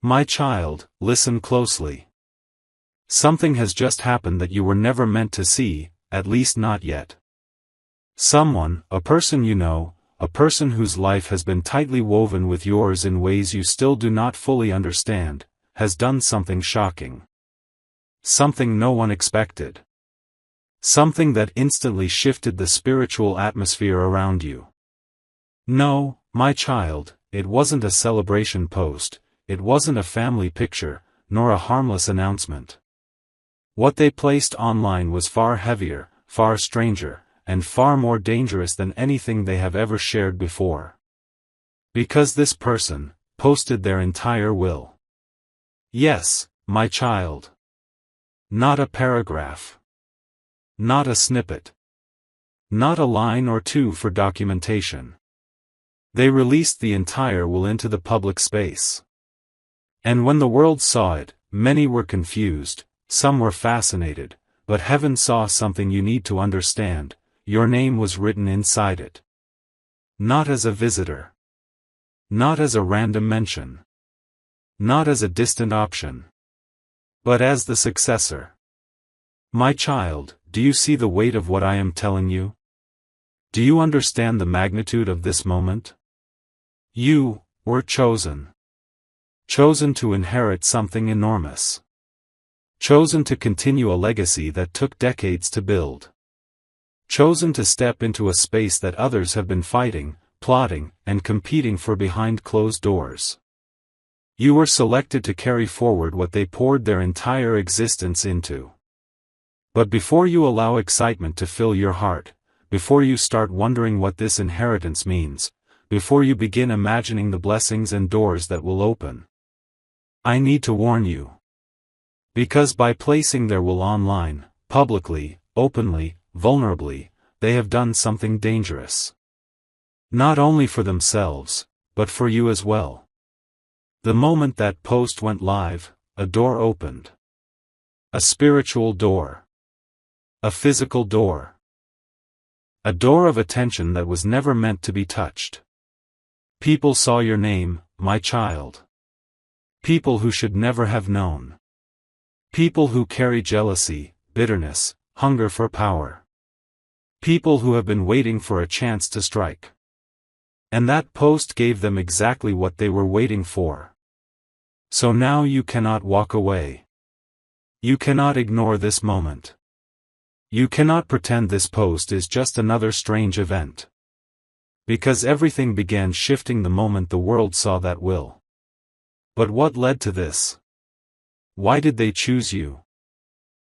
My child, listen closely. Something has just happened that you were never meant to see, at least not yet. Someone, a person you know, a person whose life has been tightly woven with yours in ways you still do not fully understand, has done something shocking. Something no one expected. Something that instantly shifted the spiritual atmosphere around you. No, my child, it wasn't a celebration post, it wasn't a family picture, nor a harmless announcement. What they placed online was far heavier, far stranger, and far more dangerous than anything they have ever shared before. Because this person posted their entire will. Yes, my child. Not a paragraph. Not a snippet. Not a line or two for documentation. They released the entire will into the public space. And when the world saw it, many were confused, some were fascinated, but heaven saw something you need to understand: your name was written inside it. Not as a visitor. Not as a random mention. Not as a distant option. But as the successor. My child, do you see the weight of what I am telling you? Do you understand the magnitude of this moment? You were chosen. Chosen to inherit something enormous. Chosen to continue a legacy that took decades to build. Chosen to step into a space that others have been fighting, plotting, and competing for behind closed doors. You were selected to carry forward what they poured their entire existence into. But before you allow excitement to fill your heart, before you start wondering what this inheritance means, before you begin imagining the blessings and doors that will open, I need to warn you. Because by placing their will online, publicly, openly, vulnerably, they have done something dangerous. Not only for themselves, but for you as well. The moment that post went live, a door opened. A spiritual door. A physical door. A door of attention that was never meant to be touched. People saw your name, my child. People who should never have known. People who carry jealousy, bitterness, hunger for power. People who have been waiting for a chance to strike. And that post gave them exactly what they were waiting for. So now you cannot walk away. You cannot ignore this moment. You cannot pretend this post is just another strange event. Because everything began shifting the moment the world saw that will. But what led to this? Why did they choose you?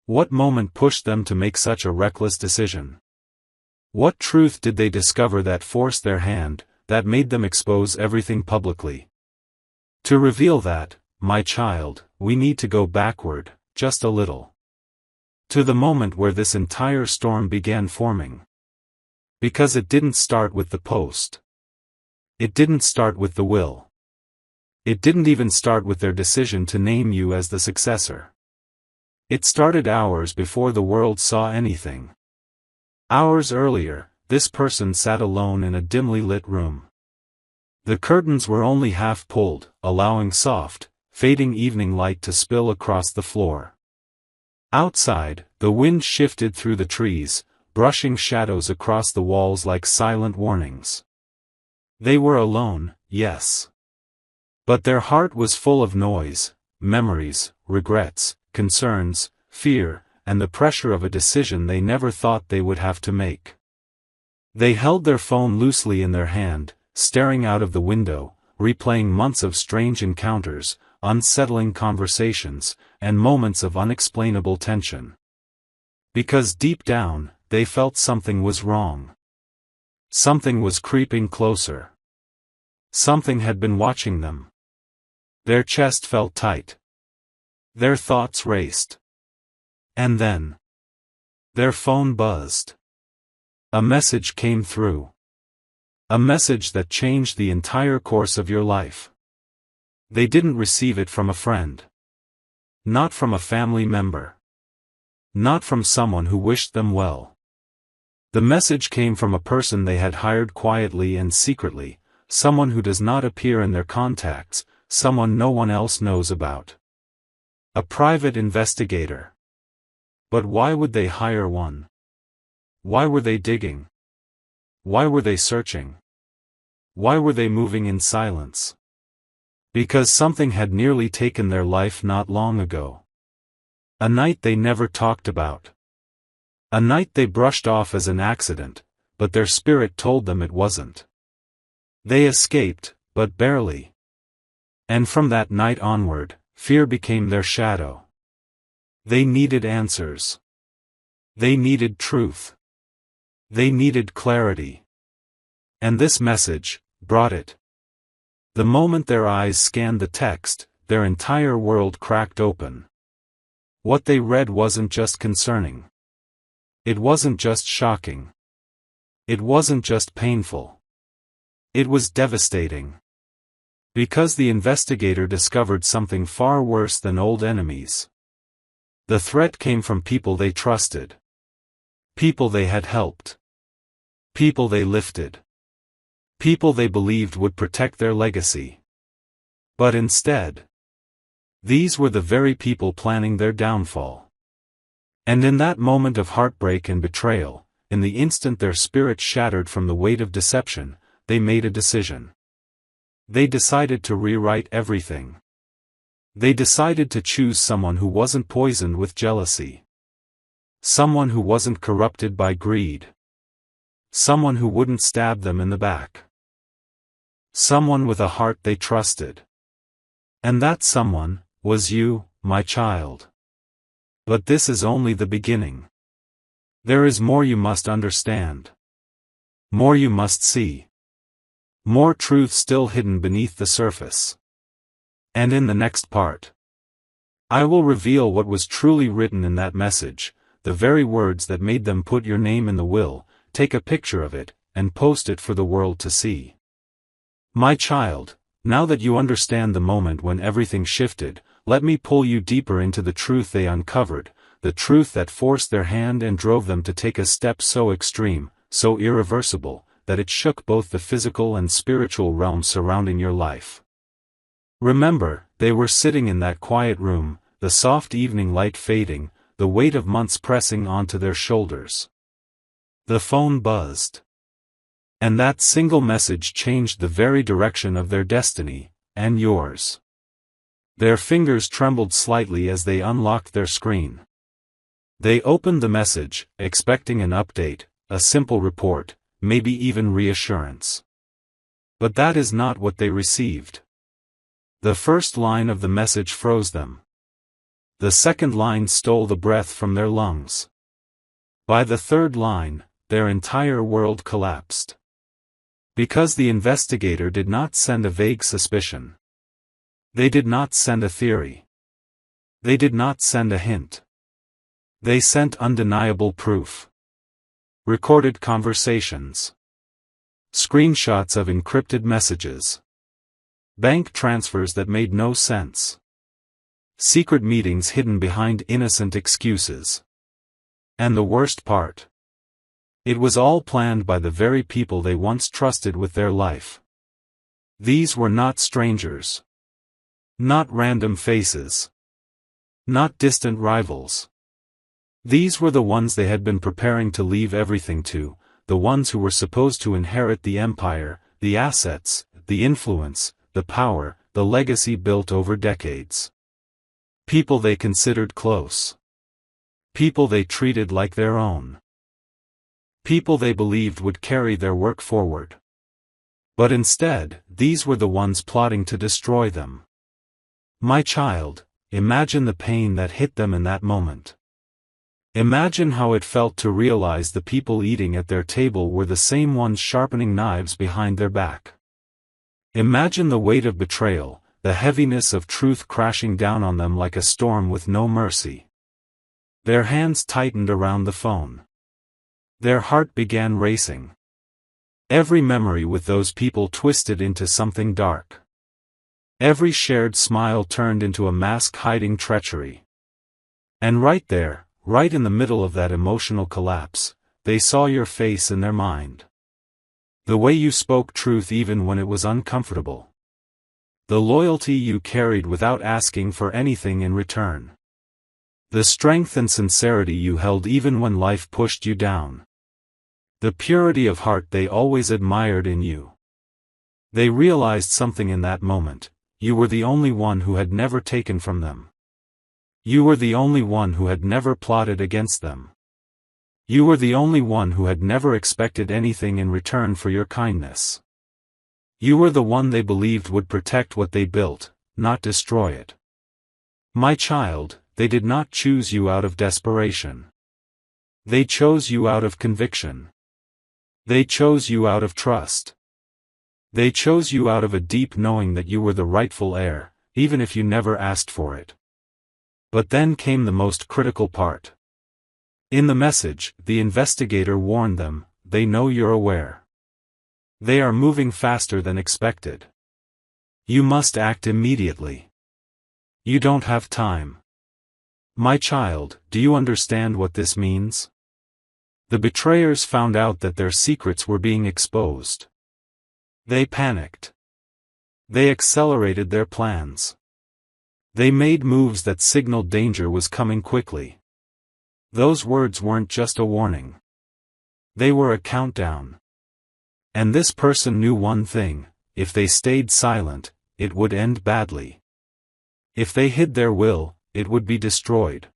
What moment pushed them to make such a reckless decision? What truth did they discover that forced their hand, that made them expose everything publicly? To reveal that, my child, we need to go backward, just a little. To the moment where this entire storm began forming. Because it didn't start with the post. It didn't start with the will. It didn't even start with their decision to name you as the successor. It started hours before the world saw anything. Hours earlier, this person sat alone in a dimly lit room. The curtains were only half pulled, allowing soft, fading evening light to spill across the floor. Outside, the wind shifted through the trees, brushing shadows across the walls like silent warnings. They were alone, yes. But their heart was full of noise, memories, regrets, concerns, fear, and the pressure of a decision they never thought they would have to make. They held their phone loosely in their hand, staring out of the window, replaying months of strange encounters, unsettling conversations, and moments of unexplainable tension. Because deep down, they felt something was wrong. Something was creeping closer. Something had been watching them. Their chest felt tight. Their thoughts raced. And then, their phone buzzed. A message came through. A message that changed the entire course of your life. They didn't receive it from a friend. Not from a family member. Not from someone who wished them well. The message came from a person they had hired quietly and secretly, someone who does not appear in their contacts, someone no one else knows about. A private investigator. But why would they hire one? Why were they digging? Why were they searching? Why were they moving in silence? Because something had nearly taken their life not long ago. A night they never talked about. A night they brushed off as an accident, but their spirit told them it wasn't. They escaped, but barely. And from that night onward, fear became their shadow. They needed answers. They needed truth. They needed clarity. And this message brought it. The moment their eyes scanned the text, their entire world cracked open. What they read wasn't just concerning. It wasn't just shocking. It wasn't just painful. It was devastating. Because the investigator discovered something far worse than old enemies. The threat came from people they trusted. People they had helped. People they lifted. People they believed would protect their legacy. But instead, these were the very people planning their downfall. And in that moment of heartbreak and betrayal, in the instant their spirit shattered from the weight of deception, they made a decision. They decided to rewrite everything. They decided to choose someone who wasn't poisoned with jealousy. Someone who wasn't corrupted by greed. Someone who wouldn't stab them in the back. Someone with a heart they trusted. And that someone was you, my child. But this is only the beginning. There is more you must understand. More you must see. More truth still hidden beneath the surface. And in the next part, I will reveal what was truly written in that message, the very words that made them put your name in the will, take a picture of it, and post it for the world to see. My child, now that you understand the moment when everything shifted, let me pull you deeper into the truth they uncovered, the truth that forced their hand and drove them to take a step so extreme, so irreversible, that it shook both the physical and spiritual realms surrounding your life. Remember, they were sitting in that quiet room, the soft evening light fading, the weight of months pressing onto their shoulders. The phone buzzed. And that single message changed the very direction of their destiny, and yours. Their fingers trembled slightly as they unlocked their screen. They opened the message, expecting an update, a simple report, maybe even reassurance. But that is not what they received. The first line of the message froze them. The second line stole the breath from their lungs. By the third line, their entire world collapsed. Because the investigator did not send a vague suspicion. They did not send a theory. They did not send a hint. They sent undeniable proof. Recorded conversations. Screenshots of encrypted messages. Bank transfers that made no sense. Secret meetings hidden behind innocent excuses. And the worst part. It was all planned by the very people they once trusted with their life. These were not strangers. Not random faces. Not distant rivals. These were the ones they had been preparing to leave everything to, the ones who were supposed to inherit the empire, the assets, the influence, the power, the legacy built over decades. People they considered close. People they treated like their own. People they believed would carry their work forward. But instead, these were the ones plotting to destroy them. My child, imagine the pain that hit them in that moment. Imagine how it felt to realize the people eating at their table were the same ones sharpening knives behind their back. Imagine the weight of betrayal, the heaviness of truth crashing down on them like a storm with no mercy. Their hands tightened around the phone. Their heart began racing. Every memory with those people twisted into something dark. Every shared smile turned into a mask hiding treachery. And right there, right in the middle of that emotional collapse, they saw your face in their mind. The way you spoke truth even when it was uncomfortable. The loyalty you carried without asking for anything in return. The strength and sincerity you held even when life pushed you down. The purity of heart they always admired in you. They realized something in that moment: you were the only one who had never taken from them. You were the only one who had never plotted against them. You were the only one who had never expected anything in return for your kindness. You were the one they believed would protect what they built, not destroy it. My child, they did not choose you out of desperation. They chose you out of conviction. They chose you out of trust. They chose you out of a deep knowing that you were the rightful heir, even if you never asked for it. But then came the most critical part. In the message, the investigator warned them, they know you're aware. They are moving faster than expected. You must act immediately. You don't have time. My child, do you understand what this means? The betrayers found out that their secrets were being exposed. They panicked. They accelerated their plans. They made moves that signaled danger was coming quickly. Those words weren't just a warning. They were a countdown. And this person knew one thing: if they stayed silent, it would end badly. If they hid their will, it would be destroyed.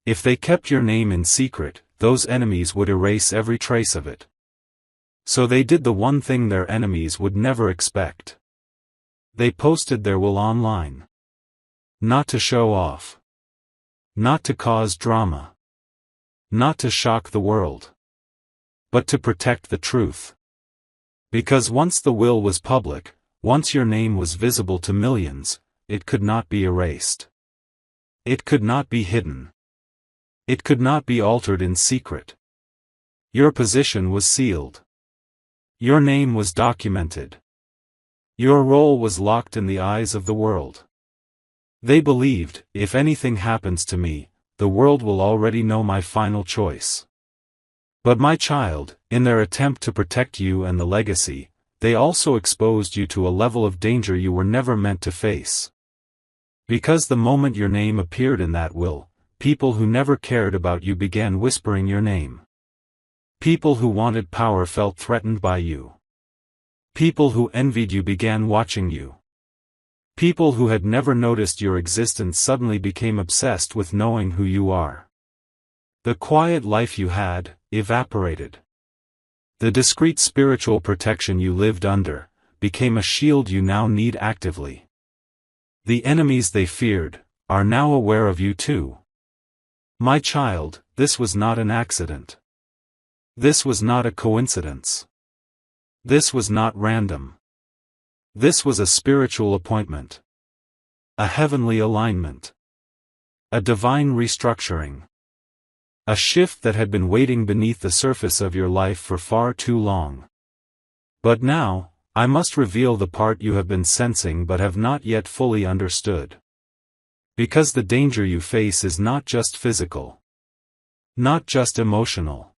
If they kept your name in secret, those enemies would erase every trace of it. So they did the one thing their enemies would never expect. They posted their will online. Not to show off. Not to cause drama. Not to shock the world. But to protect the truth. Because once the will was public, once your name was visible to millions, it could not be erased. It could not be hidden. It could not be altered in secret. Your position was sealed. Your name was documented. Your role was locked in the eyes of the world. They believed, if anything happens to me, the world will already know my final choice. But my child, in their attempt to protect you and the legacy, they also exposed you to a level of danger you were never meant to face. Because the moment your name appeared in that will, people who never cared about you began whispering your name. People who wanted power felt threatened by you. People who envied you began watching you. People who had never noticed your existence suddenly became obsessed with knowing who you are. The quiet life you had evaporated. The discreet spiritual protection you lived under became a shield you now need actively. The enemies they feared are now aware of you too. My child, this was not an accident. This was not a coincidence. This was not random. This was a spiritual appointment. A heavenly alignment. A divine restructuring. A shift that had been waiting beneath the surface of your life for far too long. But now, I must reveal the part you have been sensing but have not yet fully understood. Because the danger you face is not just physical. Not just emotional.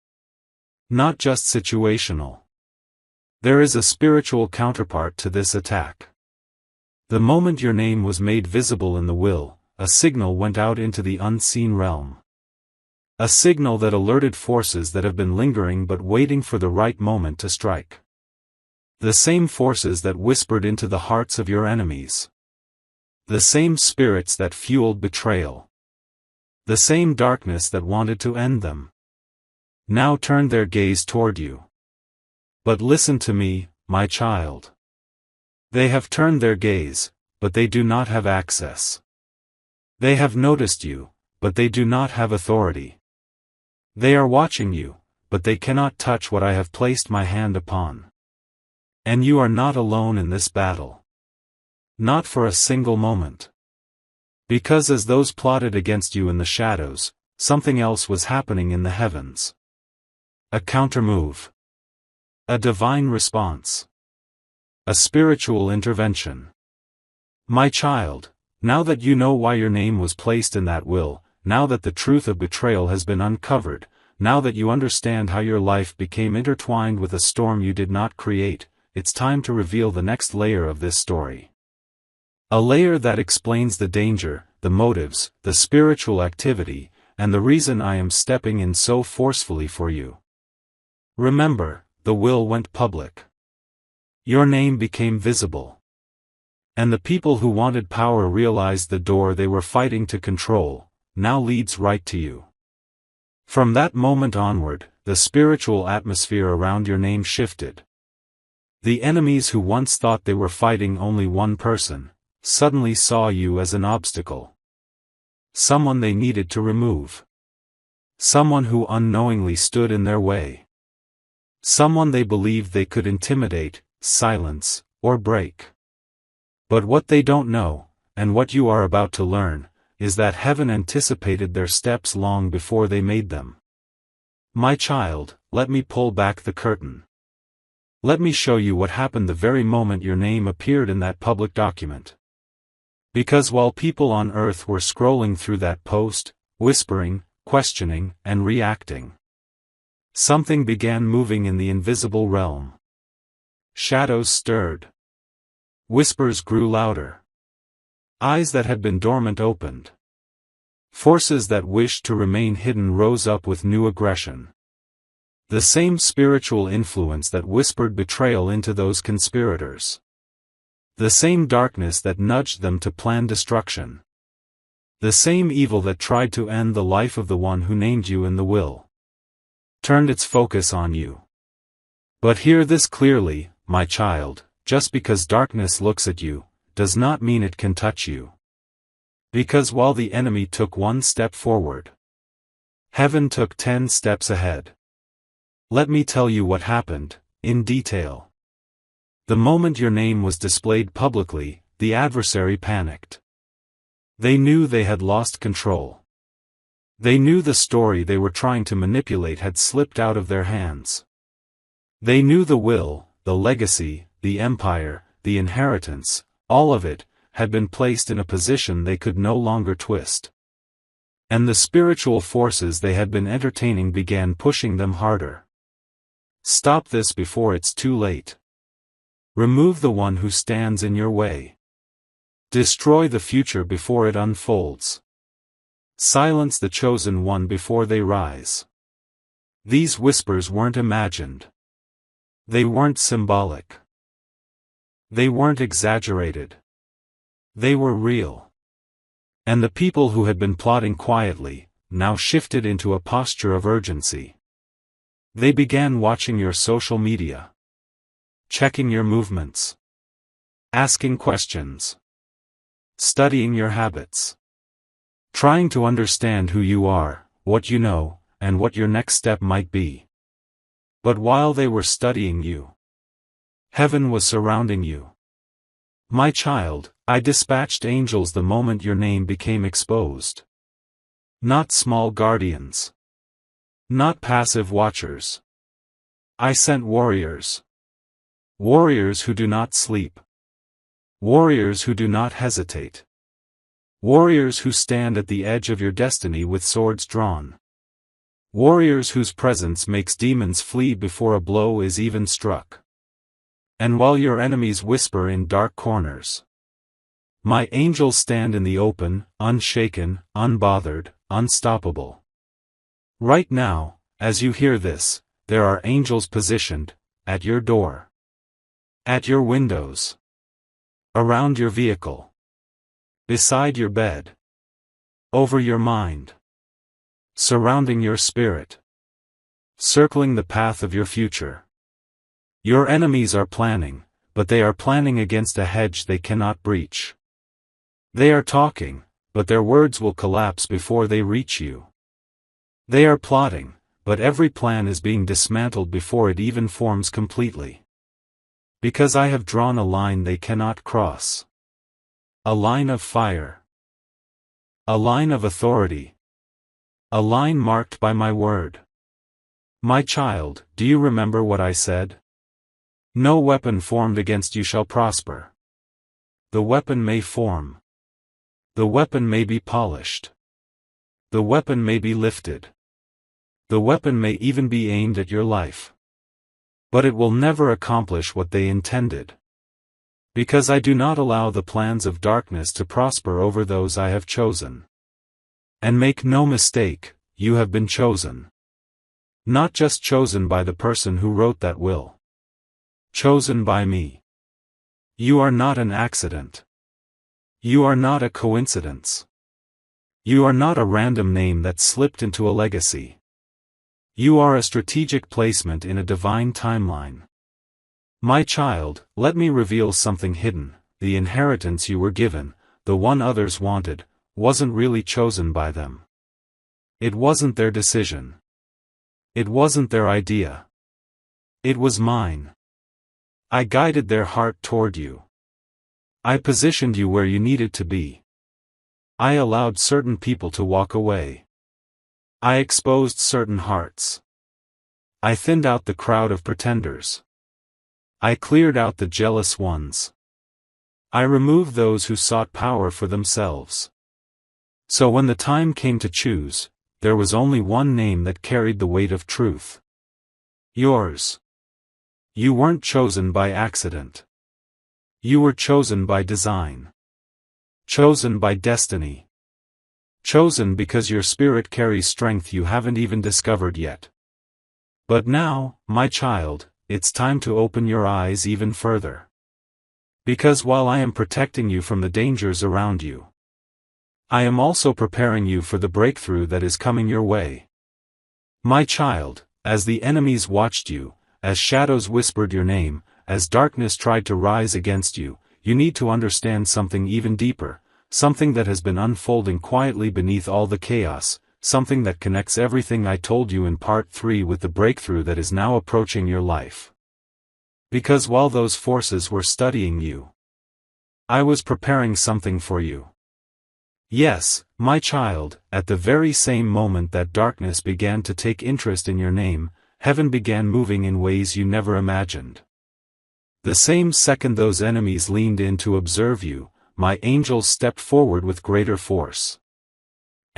Not just situational. There is a spiritual counterpart to this attack. The moment your name was made visible in the will, a signal went out into the unseen realm. A signal that alerted forces that have been lingering but waiting for the right moment to strike. The same forces that whispered into the hearts of your enemies. The same spirits that fueled betrayal. The same darkness that wanted to end them. Now turned their gaze toward you. But listen to me, my child. They have turned their gaze, but they do not have access. They have noticed you, but they do not have authority. They are watching you, but they cannot touch what I have placed my hand upon. And you are not alone in this battle. Not for a single moment. Because as those plotted against you in the shadows, something else was happening in the heavens. A countermove. A divine response. A spiritual intervention. My child, now that you know why your name was placed in that will, now that the truth of betrayal has been uncovered, now that you understand how your life became intertwined with a storm you did not create, it's time to reveal the next layer of this story. A layer that explains the danger, the motives, the spiritual activity, and the reason I am stepping in so forcefully for you. Remember, the will went public. Your name became visible. And the people who wanted power realized the door they were fighting to control now leads right to you. From that moment onward, the spiritual atmosphere around your name shifted. The enemies who once thought they were fighting only one person suddenly saw you as an obstacle. Someone they needed to remove. Someone who unknowingly stood in their way. Someone they believed they could intimidate, silence, or break. But what they don't know, and what you are about to learn, is that heaven anticipated their steps long before they made them. My child, let me pull back the curtain. Let me show you what happened the very moment your name appeared in that public document. Because while people on earth were scrolling through that post, whispering, questioning, and reacting, something began moving in the invisible realm. Shadows stirred. Whispers grew louder. Eyes that had been dormant opened. Forces that wished to remain hidden rose up with new aggression. The same spiritual influence that whispered betrayal into those conspirators. The same darkness that nudged them to plan destruction. The same evil that tried to end the life of the one who named you in the will. Turned its focus on you. But hear this clearly, my child, just because darkness looks at you, does not mean it can touch you. Because while the enemy took one step forward, heaven took 10 steps ahead. Let me tell you what happened, in detail. The moment your name was displayed publicly, the adversary panicked. They knew they had lost control. They knew the story they were trying to manipulate had slipped out of their hands. They knew the will, the legacy, the empire, the inheritance, all of it, had been placed in a position they could no longer twist. And the spiritual forces they had been entertaining began pushing them harder. Stop this before it's too late. Remove the one who stands in your way. Destroy the future before it unfolds. Silence the chosen one before they rise. These whispers weren't imagined. They weren't symbolic. They weren't exaggerated. They were real. And the people who had been plotting quietly, now shifted into a posture of urgency. They began watching your social media. Checking your movements. Asking questions. Studying your habits. Trying to understand who you are, what you know, and what your next step might be. But while they were studying you, heaven was surrounding you. My child, I dispatched angels the moment your name became exposed. Not small guardians. Not passive watchers. I sent warriors. Warriors who do not sleep. Warriors who do not hesitate. Warriors who stand at the edge of your destiny with swords drawn. Warriors whose presence makes demons flee before a blow is even struck. And while your enemies whisper in dark corners, my angels stand in the open, unshaken, unbothered, unstoppable. Right now, as you hear this, there are angels positioned, at your door. At your windows. Around your vehicle. Beside your bed. Over your mind. Surrounding your spirit. Circling the path of your future. Your enemies are planning, but they are planning against a hedge they cannot breach. They are talking, but their words will collapse before they reach you. They are plotting, but every plan is being dismantled before it even forms completely. Because I have drawn a line they cannot cross. A line of fire. A line of authority. A line marked by my word. My child, do you remember what I said? No weapon formed against you shall prosper. The weapon may form. The weapon may be polished. The weapon may be lifted. The weapon may even be aimed at your life. But it will never accomplish what they intended. Because I do not allow the plans of darkness to prosper over those I have chosen. And make no mistake, you have been chosen. Not just chosen by the person who wrote that will. Chosen by me. You are not an accident. You are not a coincidence. You are not a random name that slipped into a legacy. You are a strategic placement in a divine timeline. My child, let me reveal something hidden. The inheritance you were given, the one others wanted, wasn't really chosen by them. It wasn't their decision. It wasn't their idea. It was mine. I guided their heart toward you. I positioned you where you needed to be. I allowed certain people to walk away. I exposed certain hearts. I thinned out the crowd of pretenders. I cleared out the jealous ones. I removed those who sought power for themselves. So when the time came to choose, there was only one name that carried the weight of truth. Yours. You weren't chosen by accident. You were chosen by design. Chosen by destiny. Chosen because your spirit carries strength you haven't even discovered yet. But now, my child, it's time to open your eyes even further. Because while I am protecting you from the dangers around you, I am also preparing you for the breakthrough that is coming your way. My child, as the enemies watched you, as shadows whispered your name, as darkness tried to rise against you, you need to understand something even deeper, something that has been unfolding quietly beneath all the chaos, something that connects everything I told you in part 3 with the breakthrough that is now approaching your life. Because while those forces were studying you, I was preparing something for you. Yes, my child, at the very same moment that darkness began to take interest in your name, heaven began moving in ways you never imagined. The same second those enemies leaned in to observe you, my angels stepped forward with greater force.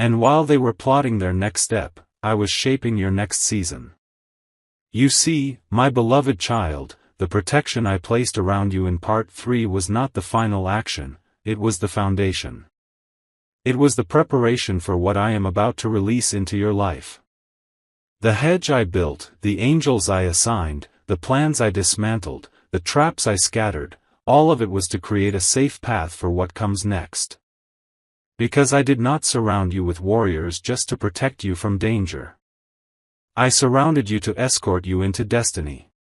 And while they were plotting their next step, I was shaping your next season. You see, my beloved child, the protection I placed around you in part 3 was not the final action, it was the foundation. It was the preparation for what I am about to release into your life. The hedge I built, the angels I assigned, the plans I dismantled, the traps I scattered, all of it was to create a safe path for what comes next. Because I did not surround you with warriors just to protect you from danger. I surrounded you to escort you into destiny.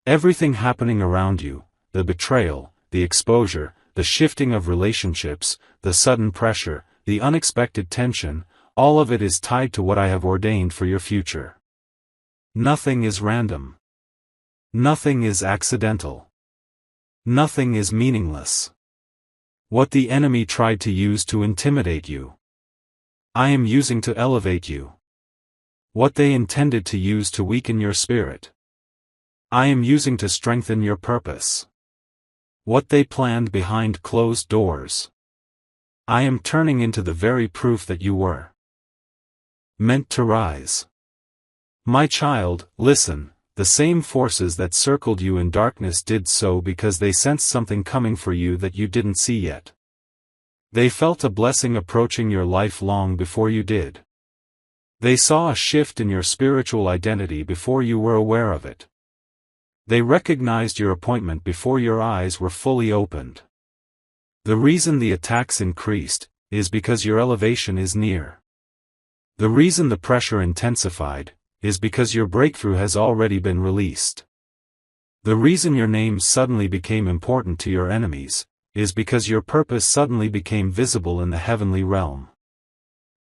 Everything happening around you, the betrayal, the exposure, the shifting of relationships, the sudden pressure, the unexpected tension, all of it is tied to what I have ordained for your future. Nothing is random. Nothing is accidental. Nothing is meaningless. What the enemy tried to use to intimidate you, I am using to elevate you. What they intended to use to weaken your spirit, I am using to strengthen your purpose. What they planned behind closed doors, I am turning into the very proof that you were meant to rise. My child, listen, the same forces that circled you in darkness did so because they sensed something coming for you that you didn't see yet. They felt a blessing approaching your life long before you did. They saw a shift in your spiritual identity before you were aware of it. They recognized your appointment before your eyes were fully opened. The reason the attacks increased is because your elevation is near. The reason the pressure intensified is because your breakthrough has already been released. The reason your name suddenly became important to your enemies is because your purpose suddenly became visible in the heavenly realm.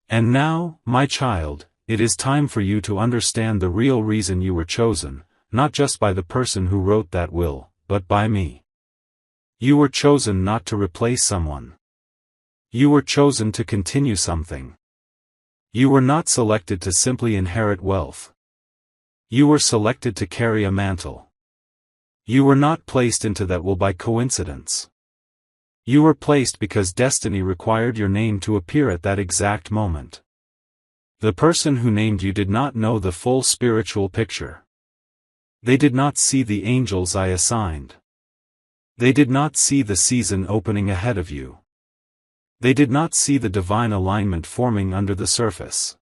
And now, my child, it is time for you to understand the real reason you were chosen, not just by the person who wrote that will, but by me. You were chosen not to replace someone. You were chosen to continue something. You were not selected to simply inherit wealth. You were selected to carry a mantle. You were not placed into that will by coincidence. You were placed because destiny required your name to appear at that exact moment. The person who named you did not know the full spiritual picture. They did not see the angels I assigned. They did not see the season opening ahead of you. They did not see the divine alignment forming under the surface.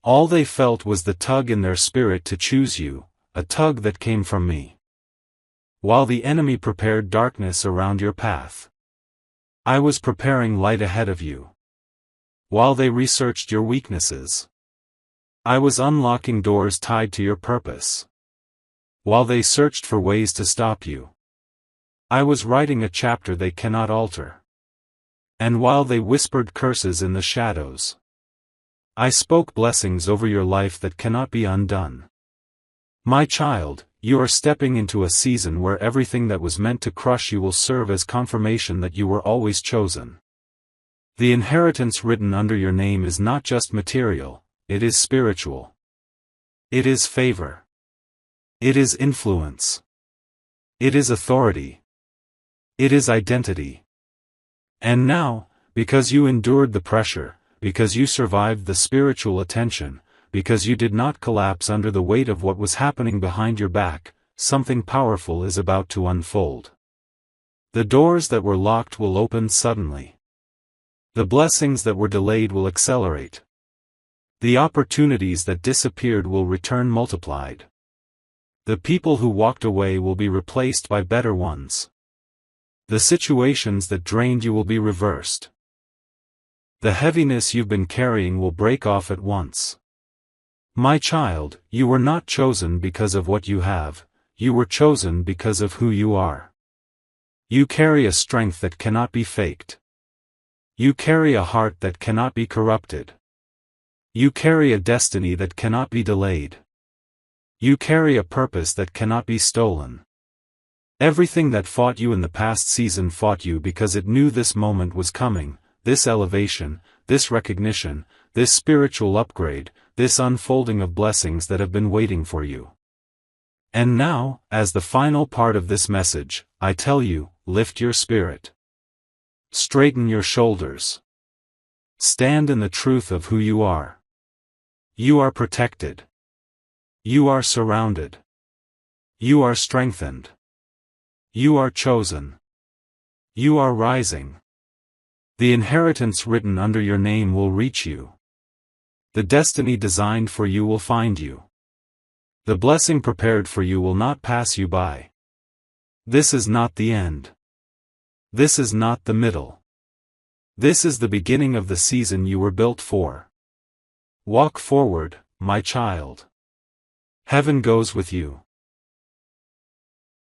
All they felt was the tug in their spirit to choose you, a tug that came from me. While the enemy prepared darkness around your path, I was preparing light ahead of you. While they researched your weaknesses, I was unlocking doors tied to your purpose. While they searched for ways to stop you, I was writing a chapter they cannot alter. And while they whispered curses in the shadows, I spoke blessings over your life that cannot be undone. My child, you are stepping into a season where everything that was meant to crush you will serve as confirmation that you were always chosen. The inheritance written under your name is not just material, it is spiritual. It is favor. It is influence. It is authority. It is identity. And now, because you endured the pressure, because you survived the spiritual attention, because you did not collapse under the weight of what was happening behind your back, something powerful is about to unfold. The doors that were locked will open suddenly. The blessings that were delayed will accelerate. The opportunities that disappeared will return multiplied. The people who walked away will be replaced by better ones. The situations that drained you will be reversed. The heaviness you've been carrying will break off at once. My child, you were not chosen because of what you have, you were chosen because of who you are. You carry a strength that cannot be faked. You carry a heart that cannot be corrupted. You carry a destiny that cannot be delayed. You carry a purpose that cannot be stolen. Everything that fought you in the past season fought you because it knew this moment was coming, this elevation, this recognition, this spiritual upgrade, this unfolding of blessings that have been waiting for you. And now, as the final part of this message, I tell you, lift your spirit. Straighten your shoulders. Stand in the truth of who you are. You are protected. You are surrounded. You are strengthened. You are chosen. You are rising. The inheritance written under your name will reach you. The destiny designed for you will find you. The blessing prepared for you will not pass you by. This is not the end. This is not the middle. This is the beginning of the season you were built for. Walk forward, my child. Heaven goes with you.